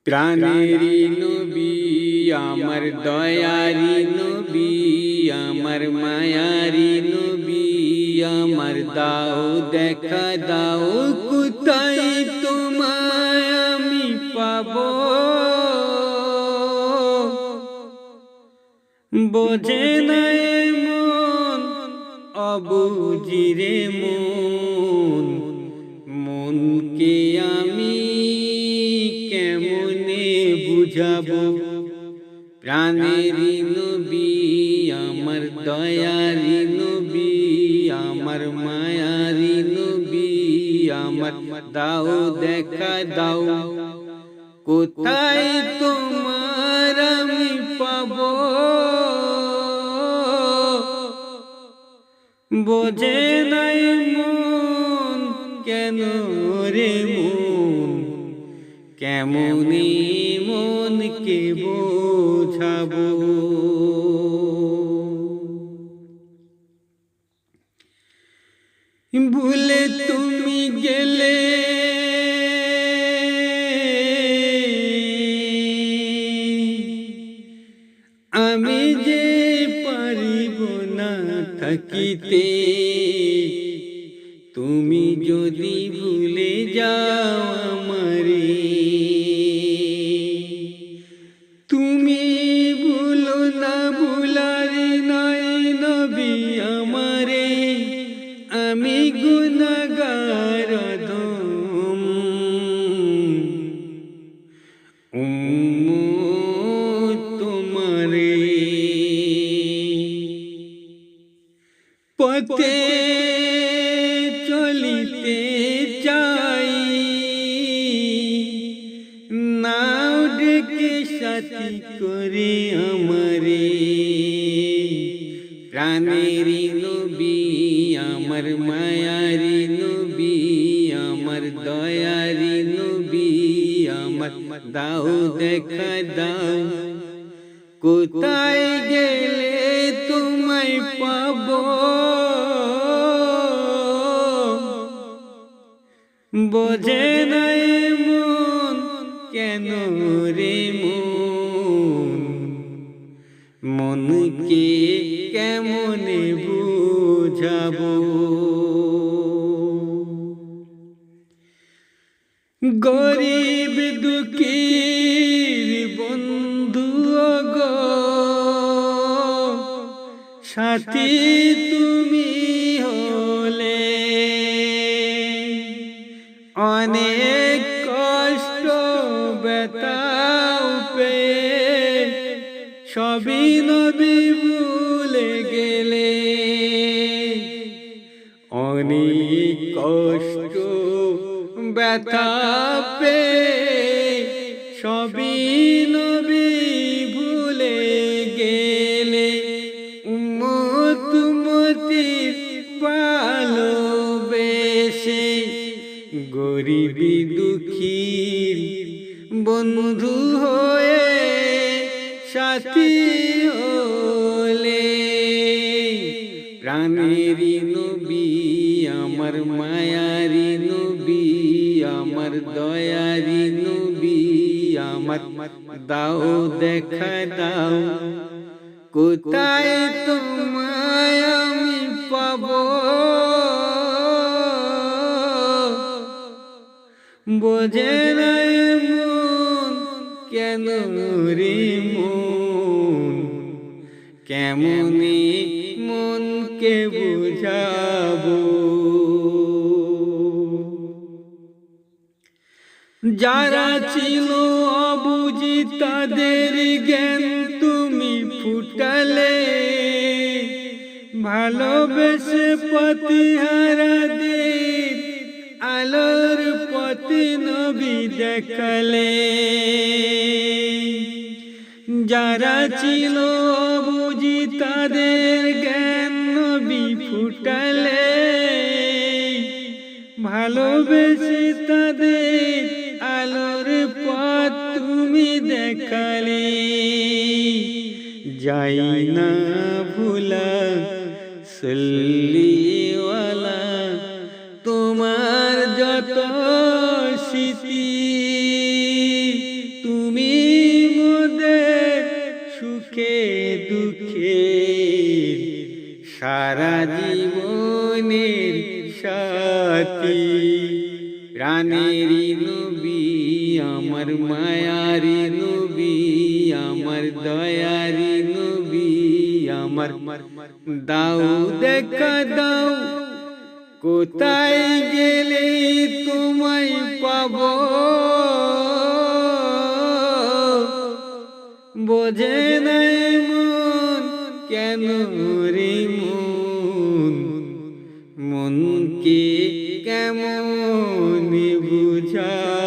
প্রাণেরই নবী আমার দয়ারি নবী আমার মায়ারি নবী আমার দাও দেখা দাও কোথায় তোমায় আমি পাবো বোঝে নাই মন অবুঝিরে মন মনকে আমি কেমনে বুঝাবো প্রাণেরই নবী আমার দয়ারি নবী আমার মায়ারি নবী আমার দাও দেখা দাও কোথায় তোমার আমি পাবো বোঝে নাই মন কেন রে মন কেমনি মনকে বোঝাবো ভুলে তুমি গেলে আমি যে পারিব না থাকিতে তুমি যদি ভুলে যাও আমারে তুমি ভুলো না ভুলারি নয় নবী আমারে আমি গুনাহগার অধম তোমারে পথে চলিতে চাই নাও ডেকে সাথী করে আমারে প্রাণেরই নবী আমার মায়ারি নবী আমার দয়ারি নবী আমার দাও দেখা দাও কোথায় গেলে তোমায় পাবো বোঝে নাই মন কেন রে মন মনকে কেমনে বুঝাবো গরিব দুঃখীর বন্ধু গো সাথী তুমি হলে অনেক কষ্ট ব্যথাও পেয়ে সবই নবী ভুলে গেলে অনেক কষ্ট ব্যথা পেয়ে সবই নবী ভুলে গেলে উম্মত উম্মতির ভালোবেসে গরিবি দুঃখীর বন্ধু হয়ে সাথী হলে প্রাণেরই নবী আমার মায়ারি নবী আমার দয়ারি নবী আমার দাও দেখা দাও কোথায় তোমায় আমি পাবো বোঝে নাই মন কেন রে মন কেমনি মনকে বুঝাবো যারা ছিল অবুঝি তাদের জ্ঞান তুমি ফুটালে ভালোবেসে পথহারাদের আলোর পথে নবী দেখালে যারা ছিল অবুঝি তাদের জ্ঞান নবী ফুটালে ভালোবেসে তাদের আলোর পথ তুমি দেখালে যাই না ভুলা সল্লিওয়ালা তোমার যত স্মৃতি প্রাণেরই নবী আমার মায়ারি নবী আমার দয়ারি নবী আমার দাও দেখা দাও কোথায় গেলে তোমায় পাবো বোঝে নাই মন কেন রে মনকে কেমন বুঝা